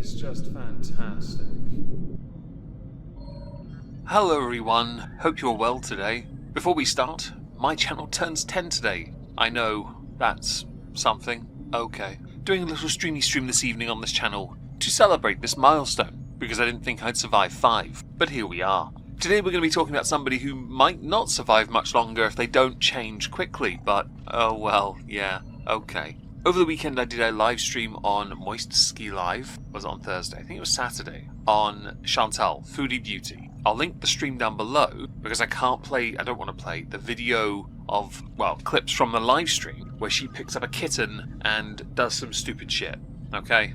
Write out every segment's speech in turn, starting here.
is just fantastic. Hello everyone, hope you're well today. Before we start, my channel turns 10 today. I know, that's something. Okay. Doing a little stream this evening on this channel to celebrate this milestone, because I didn't think I'd survive 5, but here we are. Today we're going to be talking about somebody who might not survive much longer if they don't change quickly, but oh well, yeah, okay. Over the weekend I did a live stream on Moistski Live, was it on Thursday? I think it was Saturday, on Chantal, Foodie Beauty. I'll link the stream down below, because I don't want to play the video of, well, clips from the live stream where she picks up a kitten and does some stupid shit, okay?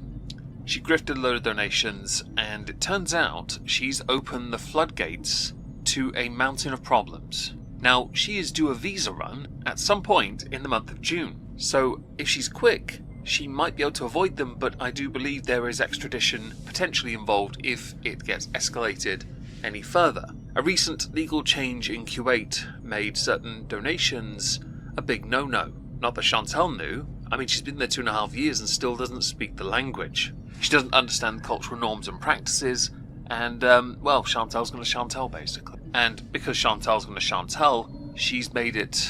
She grifted a load of donations, and it turns out she's opened the floodgates to a mountain of problems. Now, she is due a visa run at some point in the month of June, so if she's quick, she might be able to avoid them, but I do believe there is extradition potentially involved if it gets escalated any further. A recent legal change in Kuwait made certain donations a big no-no. Not that Chantal knew. I mean, she's been there 2.5 years and still doesn't speak the language. She doesn't understand cultural norms and practices, and, well, Chantal's gonna Chantal, basically. And because Chantal's gonna Chantal, she's made it,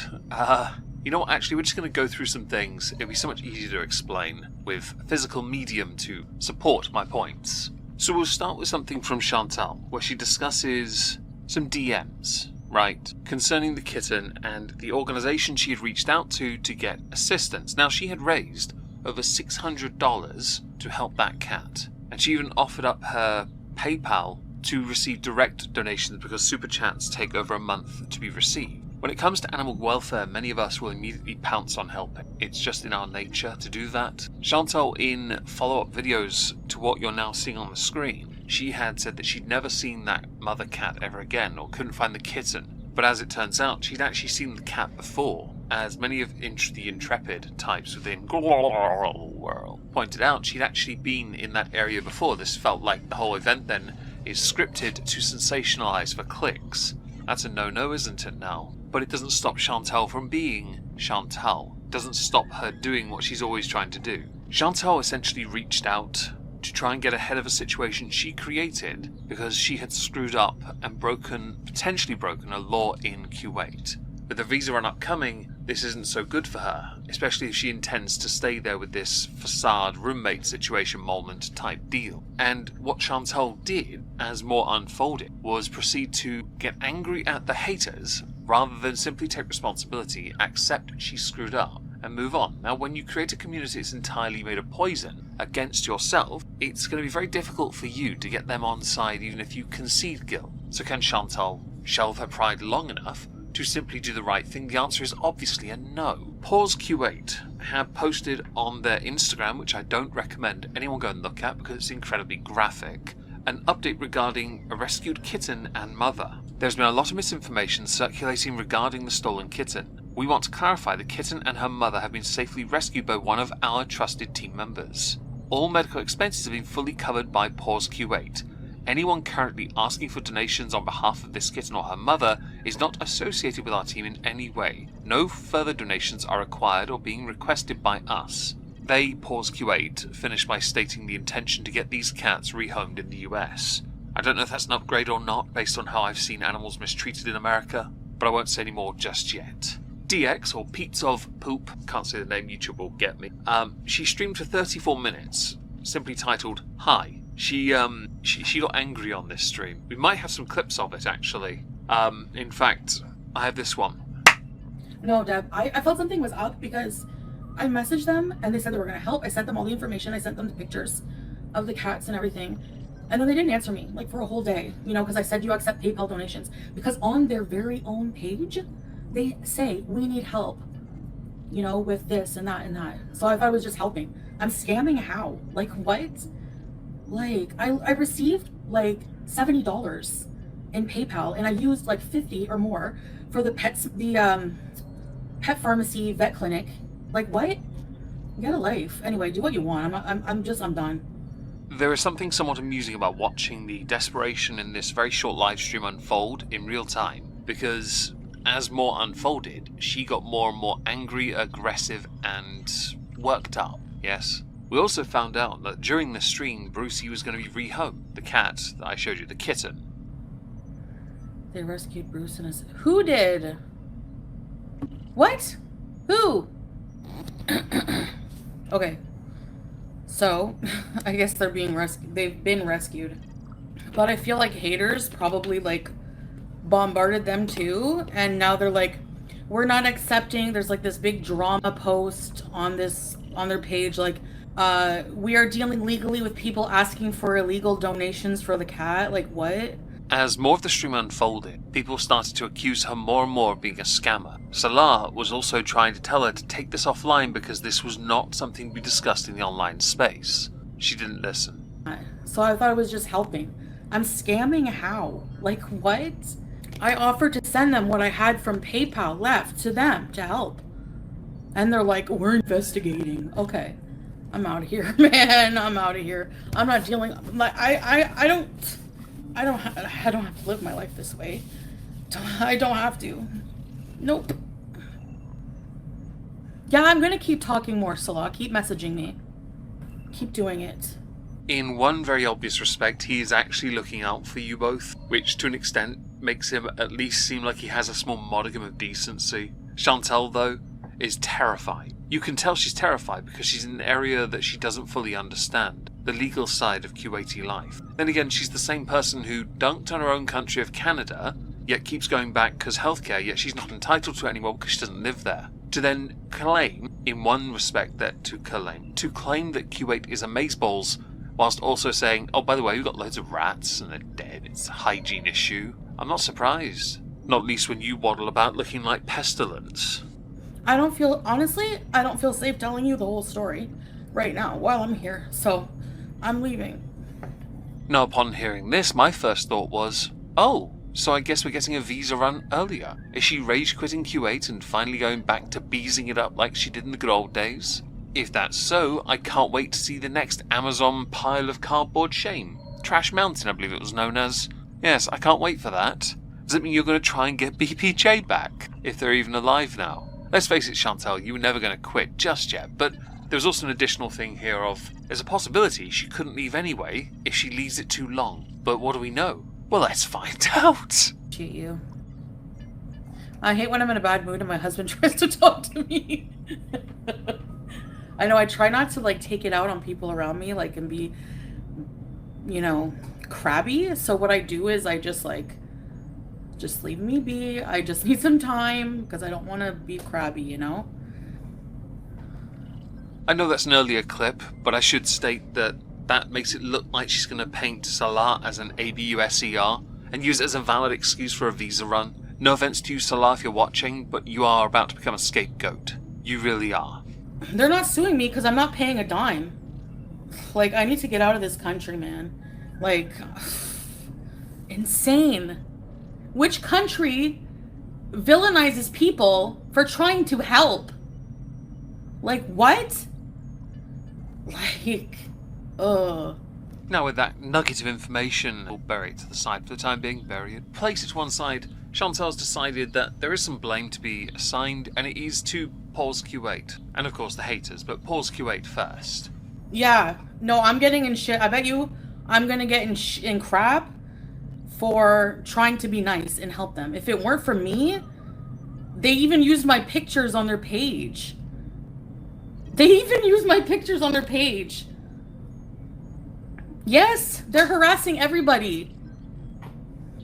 you know what, actually, we're just gonna go through some things. It'll be so much easier to explain with a physical medium to support my points. So we'll start with something from Chantal, where she discusses some DMs, right, concerning the kitten and the organisation she had reached out to get assistance. Now, she had raised over $600 to help that cat, and she even offered up her PayPal to receive direct donations because Super Chats take over a month to be received. When it comes to animal welfare, many of us will immediately pounce on helping. It's just in our nature to do that. Chantal, in follow-up videos to what you're now seeing on the screen, she had said that she'd never seen that mother cat ever again, or couldn't find the kitten. But as it turns out, she'd actually seen the cat before. As many of the intrepid types within world pointed out, she'd actually been in that area before. This felt like the whole event then is scripted to sensationalize for clicks. That's a no-no, isn't it now? But it doesn't stop Chantal from being Chantal. It doesn't stop her doing what she's always trying to do. Chantal essentially reached out to try and get ahead of a situation she created because she had screwed up and potentially broken a law in Kuwait. With the visa run upcoming, this isn't so good for her, especially if she intends to stay there with this facade roommate situation moment type deal. And what Chantal did, as more unfolded, was proceed to get angry at the haters rather than simply take responsibility, accept she screwed up, and move on. Now, when you create a community that's entirely made of poison against yourself, it's going to be very difficult for you to get them on side even if you concede guilt. So can Chantal shelve her pride long enough to simply do the right thing? The answer is obviously a no. Paws Kuwait have posted on their Instagram, which I don't recommend anyone go and look at because it's incredibly graphic, an update regarding a rescued kitten and mother. There's been a lot of misinformation circulating regarding the stolen kitten. We want to clarify the kitten and her mother have been safely rescued by one of our trusted team members. All medical expenses have been fully covered by Paws Kuwait. Anyone currently asking for donations on behalf of this kitten or her mother is not associated with our team in any way. No further donations are required or being requested by us. They, Paws Kuwait, finished by stating the intention to get these cats rehomed in the US. I don't know if that's an upgrade or not, based on how I've seen animals mistreated in America, but I won't say any more just yet. DX, or Pete's of Poop, can't say the name, YouTube will get me. She streamed for 34 minutes, simply titled, Hi. She got angry on this stream. We might have some clips of it, actually. In fact, I have this one. No, Deb, I felt something was up because I messaged them and they said they were going to help. I sent them all the information. I sent them the pictures of the cats and everything. And then they didn't answer me, like, for a whole day, you know, because I said, you accept PayPal donations. Because on their very own page, they say, we need help, you know, with this and that and that. So I thought I was just helping. I'm scamming how? Like, what? Like, I received, like, $70 in PayPal, and I used, like, 50 or more for the pet pharmacy vet clinic. Like, what? Get a life. Anyway, do what you want. I'm done. There is something somewhat amusing about watching the desperation in this very short live stream unfold in real time, because as more unfolded, she got more and more angry, aggressive, and worked up. Yes, We also found out that during the stream, Brucey was going to be rehomed. The cat that I showed you, the kitten. They rescued Bruce and his... Who did? What? Who? Okay. So, I guess they're being rescued. They've been rescued. But I feel like haters probably, like, bombarded them too. And now they're like, we're not accepting. There's, like, this big drama post on their page, like, we are dealing legally with people asking for illegal donations for the cat. Like, what? As more of the stream unfolded, people started to accuse her more and more of being a scammer. Salah was also trying to tell her to take this offline because this was not something we discussed in the online space. She didn't listen. So I thought it was just helping. I'm scamming how? Like, what? I offered to send them what I had from PayPal left to them to help. And they're like, we're investigating. Okay. I'm out of here, man. I'm out of here. I'm not dealing. Like, I don't have to live my life this way. I don't have to. Nope. Yeah, I'm gonna keep talking more, Salah. Keep messaging me. Keep doing it. In one very obvious respect, he is actually looking out for you both, which to an extent makes him at least seem like he has a small modicum of decency. Chantal, though, is terrified. You can tell she's terrified because she's in an area that she doesn't fully understand, the legal side of Kuwaiti life. Then again, she's the same person who dunked on her own country of Canada, yet keeps going back because healthcare, yet she's not entitled to it anymore because she doesn't live there. To then claim, in one respect, to claim that Kuwait is amazeballs, whilst also saying, oh, by the way, we've got loads of rats and they're dead, it's a hygiene issue. I'm not surprised. Not least when you waddle about looking like pestilence. Honestly, I don't feel safe telling you the whole story right now while I'm here, so I'm leaving. Now, upon hearing this, my first thought was, oh, so I guess we're getting a visa run earlier. Is she rage quitting Kuwait and finally going back to beezing it up like she did in the good old days? If that's so, I can't wait to see the next Amazon pile of cardboard shame. Trash Mountain, I believe it was known as. Yes, I can't wait for that. Does it mean you're going to try and get BPJ back? If they're even alive now? Let's face it, Chantal, you were never going to quit just yet, but there was also an additional thing here of, there's a possibility she couldn't leave anyway if she leaves it too long. But what do we know? Well, let's find out. Cheat you. I hate when I'm in a bad mood and my husband tries to talk to me. I know I try not to, like, take it out on people around me, like, and be, you know, crabby. So what I do is I just, like, just leave me be. I just need some time because I don't want to be crabby, you know? I know that's an earlier clip, but I should state that that makes it look like she's going to paint Salah as an ABUSER and use it as a valid excuse for a visa run. No offense to you, Salah, if you're watching, but you are about to become a scapegoat. You really are. They're not suing me because I'm not paying a dime. Like, I need to get out of this country, man. Like, insane. Which country villainizes people for trying to help? Like, what? Like, ugh. Now with that nugget of information, we'll bury it to the side for the time being, bury it, place it to one side. Chantal's decided that there is some blame to be assigned, and it is to Paws Kuwait. And of course the haters, but Paws Kuwait first. Yeah, no, I'm getting in shit. I bet you I'm gonna get in crap for trying to be nice and help them. If it weren't for me, they even used my pictures on their page. Yes, they're harassing everybody.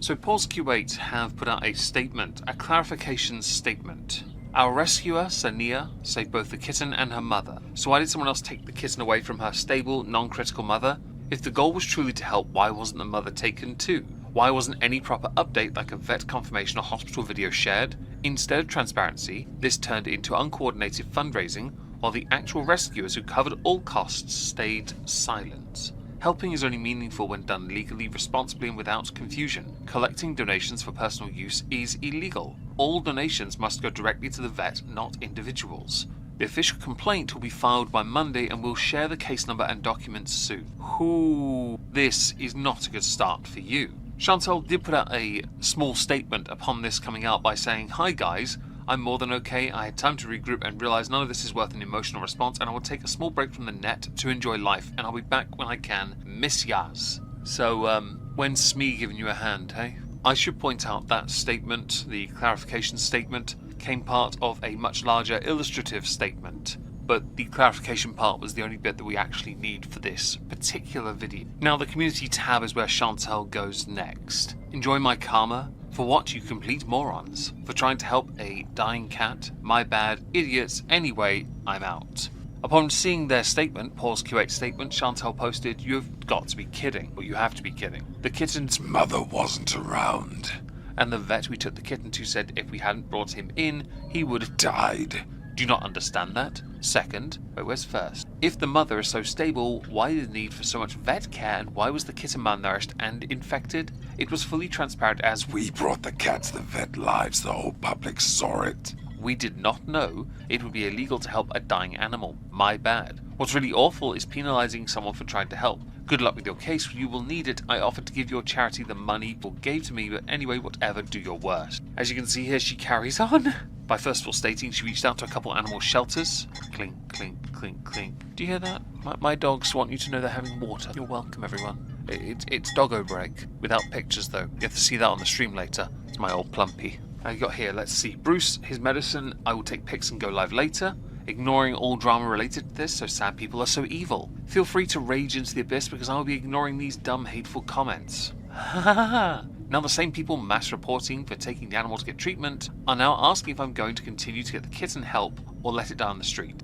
So Paws Kuwait have put out a statement, a clarification statement. Our rescuer, Sania, saved both the kitten and her mother. So why did someone else take the kitten away from her stable, non-critical mother? If the goal was truly to help, why wasn't the mother taken too? Why wasn't any proper update like a vet confirmation or hospital video shared? Instead of transparency, this turned into uncoordinated fundraising, while the actual rescuers who covered all costs stayed silent. Helping is only meaningful when done legally, responsibly and without confusion. Collecting donations for personal use is illegal. All donations must go directly to the vet, not individuals. The official complaint will be filed by Monday and we'll share the case number and documents soon. Ooh, this is not a good start for you. Chantal did put out a small statement upon this coming out by saying, "Hi guys, I'm more than okay. I had time to regroup and realize none of this is worth an emotional response, and I will take a small break from the net to enjoy life, and I'll be back when I can. Miss Yaz. So, when's Smee giving you a hand, hey? I should point out that statement, the clarification statement, came part of a much larger illustrative statement, but the clarification part was the only bit that we actually need for this particular video. Now, the community tab is where Chantel goes next. Enjoy my karma? For what, you complete morons? For trying to help a dying cat? My bad, idiots. Anyway, I'm out. Upon seeing their statement, Paws Kuwait statement, Chantel posted, "You've got to be kidding, but you have to be kidding. The kitten's mother wasn't around." And the vet we took the kitten to said if we hadn't brought him in, he would have died. Do you not understand that? Second, where's first? If the mother is so stable, why the need for so much vet care, and why was the kitten malnourished and infected? It was fully transparent as we brought the cat to the vet live so the whole public saw it. We did not know it would be illegal to help a dying animal. My bad. What's really awful is penalizing someone for trying to help. Good luck with your case, you will need it. I offered to give your charity the money people gave to me, but anyway, whatever, do your worst. As you can see here, she carries on by first of all stating she reached out to a couple animal shelters. Clink, clink, clink, clink. Do you hear that? My dogs want you to know they're having water. You're welcome, everyone. It's doggo break. Without pictures, though. You have to see that on the stream later. It's my old plumpy. I got here, let's see. Bruce, his medicine. I will take pics and go live later. Ignoring all drama related to this, so sad people are so evil. Feel free to rage into the abyss because I'll be ignoring these dumb, hateful comments. Ha ha ha. Now the same people mass reporting for taking the animal to get treatment are now asking if I'm going to continue to get the kitten help or let it die on the street.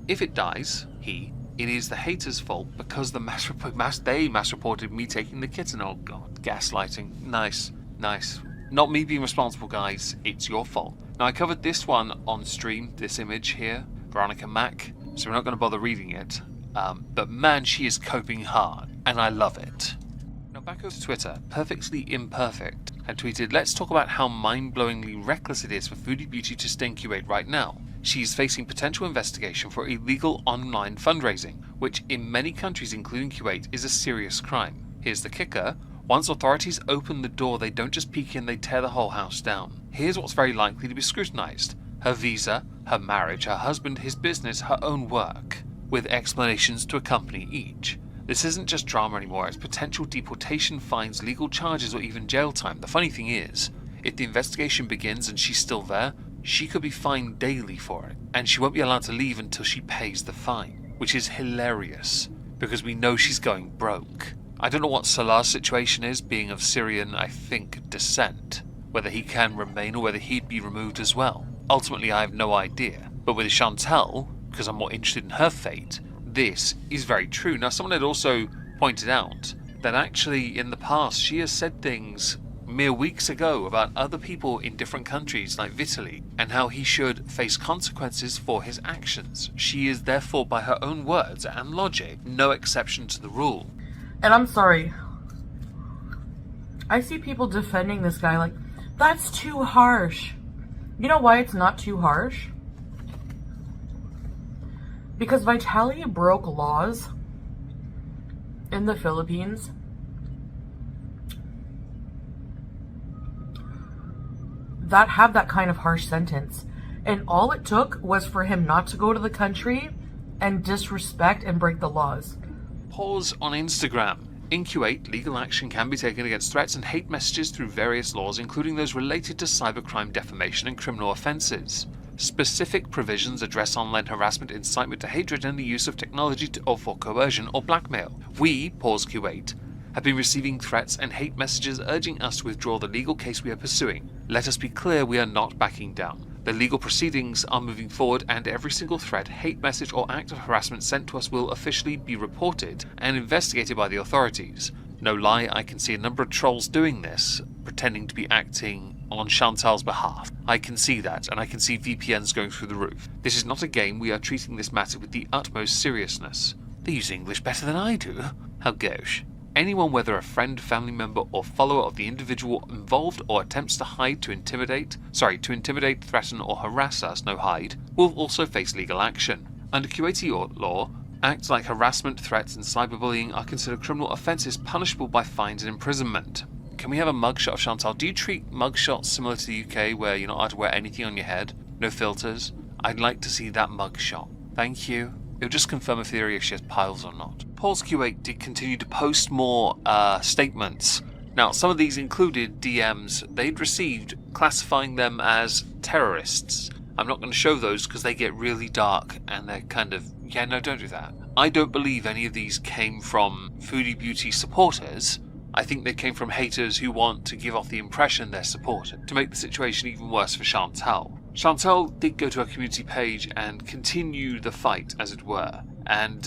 If it dies, it is the haters' fault because they mass reported me taking the kitten. Oh god, gaslighting. Nice. Not me being responsible, guys. It's your fault. Now, I covered this one on stream, this image here, Veronica Mack, so we're not going to bother reading it. But man, she is coping hard, and I love it. Now, back over to Twitter, Perfectly Imperfect had tweeted, "Let's talk about how mind-blowingly reckless it is for Foodie Beauty to stay in Kuwait right now. She is facing potential investigation for illegal online fundraising, which in many countries, including Kuwait, is a serious crime. Here's the kicker. Once authorities open the door, they don't just peek in, they tear the whole house down. Here's what's very likely to be scrutinized. Her visa, her marriage, her husband, his business, her own work, with explanations to accompany each. This isn't just drama anymore, it's potential deportation, fines, legal charges, or even jail time. The funny thing is, if the investigation begins and she's still there, she could be fined daily for it, and she won't be allowed to leave until she pays the fine, which is hilarious, because we know she's going broke. I don't know what Salah's situation is, being of Syrian, I think, descent, whether he can remain or whether he'd be removed as well. Ultimately, I have no idea. But with Chantel, because I'm more interested in her fate, this is very true. Now, someone had also pointed out that actually in the past she has said things mere weeks ago about other people in different countries like Vitaly and how he should face consequences for his actions. She is therefore, by her own words and logic, no exception to the rule. And I'm sorry, I see people defending this guy like, that's too harsh. You know why it's not too harsh? Because Vitaly broke laws in the Philippines that have that kind of harsh sentence. And all it took was for him not to go to the country and disrespect and break the laws. Pause on Instagram. In Kuwait, legal action can be taken against threats and hate messages through various laws, including those related to cybercrime, defamation, and criminal offences. Specific provisions address online harassment, incitement to hatred, and the use of technology for coercion or blackmail. We, Paws Kuwait, have been receiving threats and hate messages urging us to withdraw the legal case we are pursuing. Let us be clear, we are not backing down. The legal proceedings are moving forward, and every single threat, hate message, or act of harassment sent to us will officially be reported and investigated by the authorities. No lie, I can see a number of trolls doing this, pretending to be acting on Chantal's behalf. I can see that, and I can see VPNs going through the roof. This is not a game, we are treating this matter with the utmost seriousness. They use English better than I do. How gauche. Anyone, whether a friend, family member, or follower of the individual involved or attempts to intimidate, threaten, or harass us, no hide, will also face legal action. Under Kuwaiti law, acts like harassment, threats, and cyberbullying are considered criminal offences punishable by fines and imprisonment. can we have a mugshot of Chantal? Do you treat mugshots similar to the UK where you're not allowed to wear anything on your head? No filters? I'd like to see that mugshot. Thank you. It'll just confirm a theory if she has piles or not. Paws Kuwait did continue to post more statements. Now, some of these included DMs they'd received classifying them as terrorists. I'm not going to show those because they get really dark and they're kind of, yeah, no, don't do that. I don't believe any of these came from Foodie Beauty supporters. I think they came from haters who want to give off the impression they're supported, to make the situation even worse for Chantal. Chantal did go to her community page and continue the fight, as it were. And,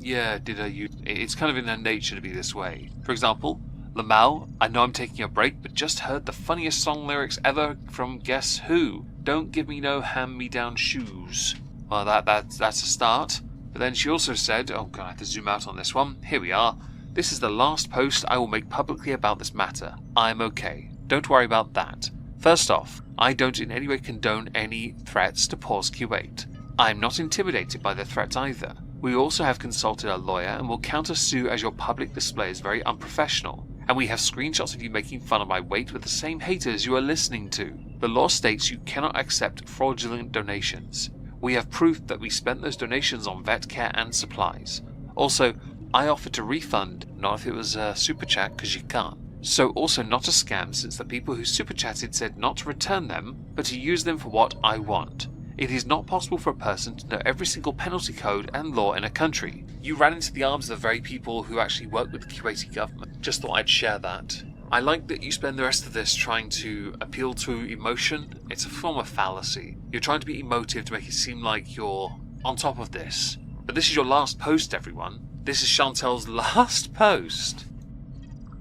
it's kind of in her nature to be this way. For example, Lamal, I know I'm taking a break, but just heard the funniest song lyrics ever from Guess Who? Don't give me no hand-me-down shoes. Well, that's a start. But then she also said, oh god, I have to zoom out on this one. Here we are. This is the last post I will make publicly about this matter. I'm okay. Don't worry about that. First off, I don't in any way condone any threats to Paws Kuwait. I'm not intimidated by the threats either. We also have consulted a lawyer and will counter-sue as your public display is very unprofessional. And we have screenshots of you making fun of my weight with the same haters you are listening to. The law states you cannot accept fraudulent donations. We have proof that we spent those donations on vet care and supplies. Also, I offered to refund, not if it was a super chat, because you can't. So also not a scam, since the people who super chatted said not to return them, but to use them for what I want. It is not possible for a person to know every single penalty code and law in a country. You ran into the arms of the very people who actually work with the Kuwaiti government. Just thought I'd share that. I like that you spend the rest of this trying to appeal to emotion. It's a form of fallacy. You're trying to be emotive to make it seem like you're on top of this. But this is your last post, everyone. This is Chantal's last post.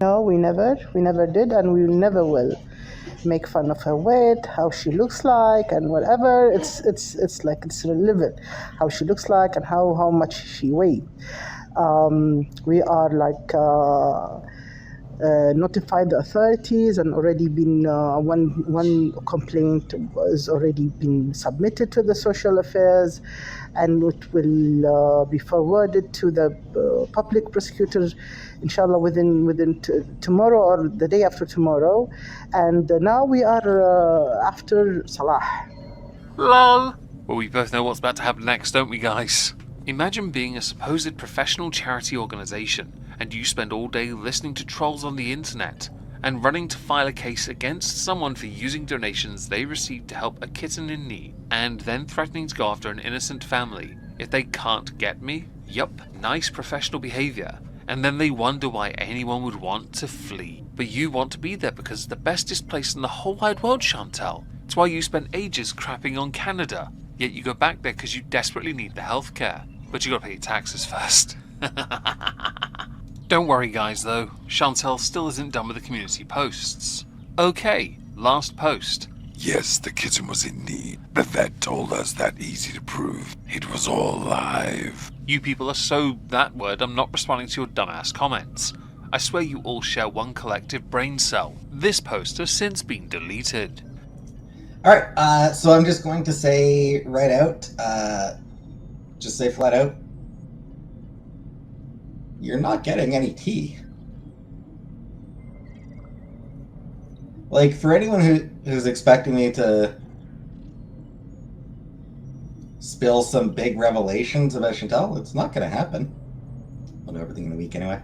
No, we never did, and we never will make fun of her weight, how she looks like, and whatever. It's like it's irrelevant how she looks like and how much she weighs. We are like notified the authorities, and already been one complaint was already been submitted to the social affairs, and it will be forwarded to the public prosecutors, inshallah, within tomorrow or the day after tomorrow. And now we are after Salah. Lol. Well, we both know what's about to happen next, don't we, guys? Imagine being a supposed professional charity organisation, and you spend all day listening to trolls on the internet, and running to file a case against someone for using donations they received to help a kitten in need, and then threatening to go after an innocent family if they can't get me? Yup, nice professional behaviour. And then they wonder why anyone would want to flee. But you want to be there because it's the bestest place in the whole wide world, Chantal. It's why you spent ages crapping on Canada. Yet you go back there because you desperately need the healthcare. But you gotta pay your taxes first. Don't worry guys though, Chantal still isn't done with the community posts. Okay, last post. Yes, the kitten was in need. The vet told us that easy to prove. It was all live. You people are so that word I'm not responding to your dumbass comments. I swear you all share one collective brain cell. This post has since been deleted. Alright, so I'm just going to say right out, just say flat out, you're not getting any tea. Like, for anyone who's expecting me to spill some big revelations about Chantal, it's not going to happen. I'll do everything in a week anyway.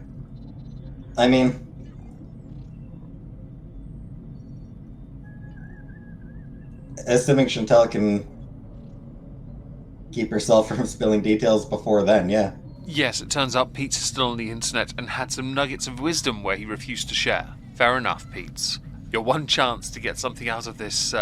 I mean, assuming Chantal can keep herself from spilling details before then, yeah. Yes, it turns out Pete's still on the internet and had some nuggets of wisdom where he refused to share. Fair enough, Pete's. Your one chance to get something out of this,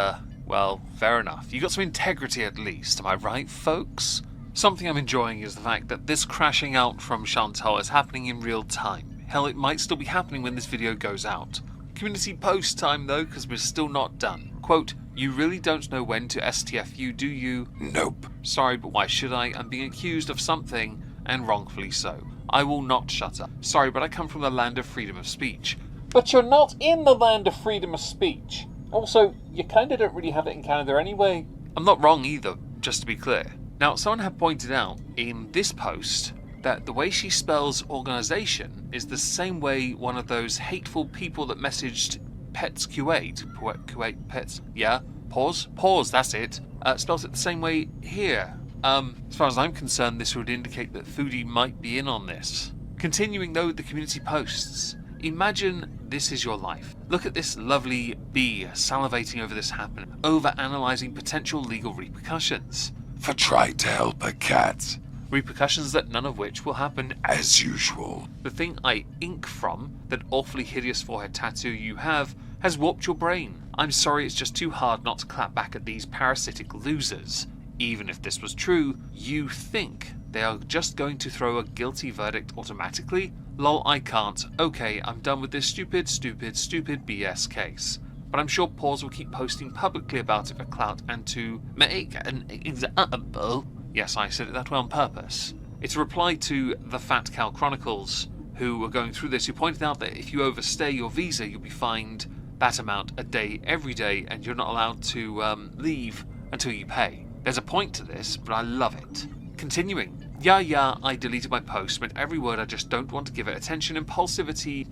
well, fair enough. You got some integrity at least, am I right, folks? Something I'm enjoying is the fact that this crashing out from Chantal is happening in real time. Hell, it might still be happening when this video goes out. Community post time though, because we're still not done. Quote, you really don't know when to STFU, do you? Nope. Sorry, but why should I? I'm being accused of something, and wrongfully so. I will not shut up. Sorry, but I come from the land of freedom of speech. But you're not in the land of freedom of speech. Also, you kinda don't really have it in Canada anyway. I'm not wrong either, just to be clear. Now, someone had pointed out in this post that the way she spells organisation is the same way one of those hateful people that messaged Paws Kuwait, Pets, yeah, Paws, that's it, spells it the same way here. As far as I'm concerned, this would indicate that Foodie might be in on this. Continuing though with the community posts, imagine this is your life. Look at this lovely bee salivating over this happening, over-analysing potential legal repercussions. For trying to help a cat. Repercussions that none of which will happen As usual. The thing I ink from, that awfully hideous forehead tattoo you have, has warped your brain. I'm sorry, it's just too hard not to clap back at these parasitic losers. Even if this was true, you think they are just going to throw a guilty verdict automatically? Lol, I can't. Okay, I'm done with this stupid BS case. But I'm sure Paws will keep posting publicly about it for clout and to make an example. Yes, I said it that way on purpose. It's a reply to the Fat Cow Chronicles, who were going through this, who pointed out that if you overstay your visa, you'll be fined that amount a day every day, and you're not allowed to leave until you pay. There's a point to this, but I love it. Continuing. Yeah, I deleted my post, meant every word, I just don't want to give it attention. Impulsivity,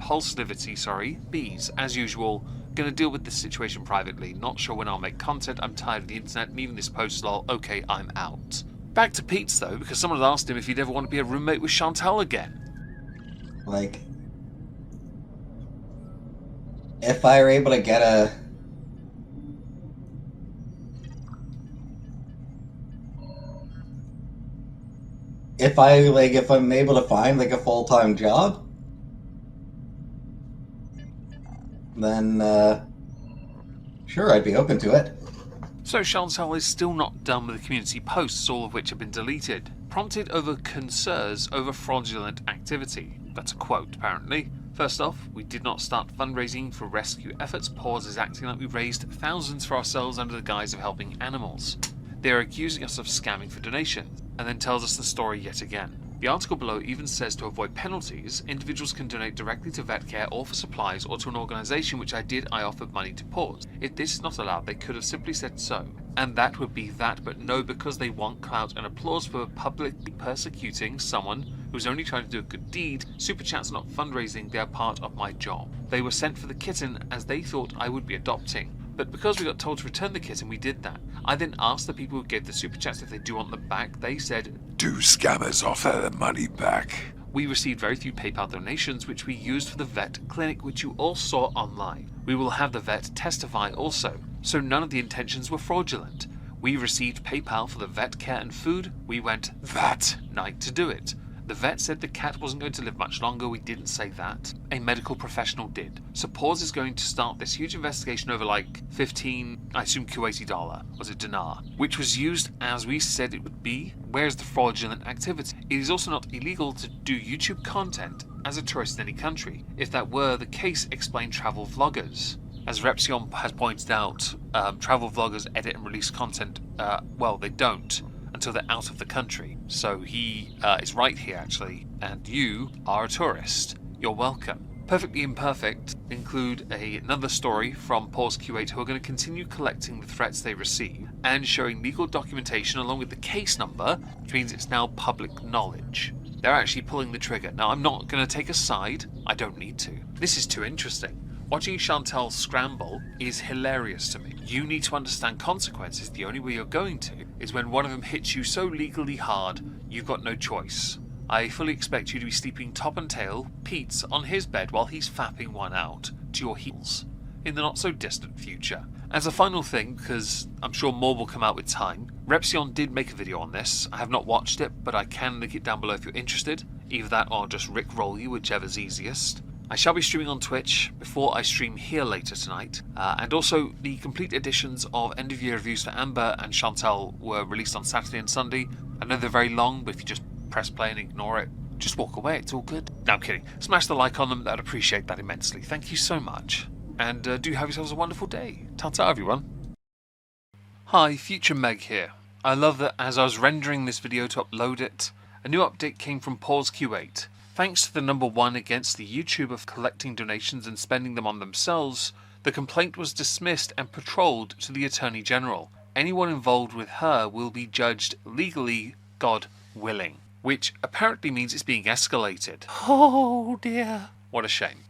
bees, as usual. Gonna deal with this situation privately. Not sure when I'll make content. I'm tired of the internet and even this post, lol. Okay, I'm out. Back to Pete's though, because someone had asked him if he'd ever want to be a roommate with Chantal again. Like, if I were able to get a... If I'm able to find, like, a full-time job, then, sure, I'd be open to it. So Chantal is still not done with the community posts, all of which have been deleted. Prompted over concerns over fraudulent activity. That's a quote, apparently. First off, we did not start fundraising for rescue efforts. Paws is acting like we raised thousands for ourselves under the guise of helping animals. They are accusing us of scamming for donations, and then tells us the story yet again. The article below even says to avoid penalties, individuals can donate directly to vet care or for supplies or to an organisation, which I offered money to Paws. If this is not allowed, they could have simply said so. And that would be that, but no, because they want clout and applause for publicly persecuting someone who's only trying to do a good deed. Super chats are not fundraising, they are part of my job. They were sent for the kitten as they thought I would be adopting. But because we got told to return the kitten, we did that. I then asked the people who gave the super chats if they do want them back. They said, Do scammers offer the money back? we received very few PayPal donations, which we used for the vet clinic, which you all saw online. We will have the vet testify also. So none of the intentions were fraudulent. We received PayPal for the vet care and food. We went that night to do it. The vet said the cat wasn't going to live much longer. We didn't say that. A medical professional did. So Paws is going to start this huge investigation over like 15, I assume Kuwaiti dollar, was it dinar, which was used as we said it would be. Where's the fraudulent activity? It is also not illegal to do YouTube content as a tourist in any country. If that were the case, explain travel vloggers. As Repsion has pointed out, travel vloggers edit and release content, well, they don't until they're out of the country. So he is right here, actually, and you are a tourist. You're welcome. Perfectly Imperfect include another story from Paws Kuwait, who are going to continue collecting the threats they receive and showing legal documentation along with the case number, which means it's now public knowledge. They're actually pulling the trigger. Now, I'm not going to take a side. I don't need to. This is too interesting. Watching Chantal scramble is hilarious to me. You need to understand consequences. The only way you're going to is when one of them hits you so legally hard, you've got no choice. I fully expect you to be sleeping top and tail, Pete's on his bed while he's fapping one out to your heels in the not so distant future. As a final thing, because I'm sure more will come out with time, Repsion did make a video on this. I have not watched it, but I can link it down below if you're interested. Either that or I'll just rickroll you, whichever's easiest. I shall be streaming on Twitch before I stream here later tonight, and also the complete editions of end of year reviews for Amber and Chantal were released on Saturday and Sunday. I know they're very long, but if you just press play and ignore it, just walk away, it's all good. No, I'm kidding. Smash the like on them, I'd appreciate that immensely. Thank you so much, and do have yourselves a wonderful day. Ta-ta everyone. Hi, Future Meg here. I love that as I was rendering this video to upload it, a new update came from Paws Kuwait. Thanks to the #1 against the YouTube of collecting donations and spending them on themselves, the complaint was dismissed and patrolled to the Attorney General. Anyone involved with her will be judged legally, God willing. which apparently means it's being escalated. Oh dear. What a shame.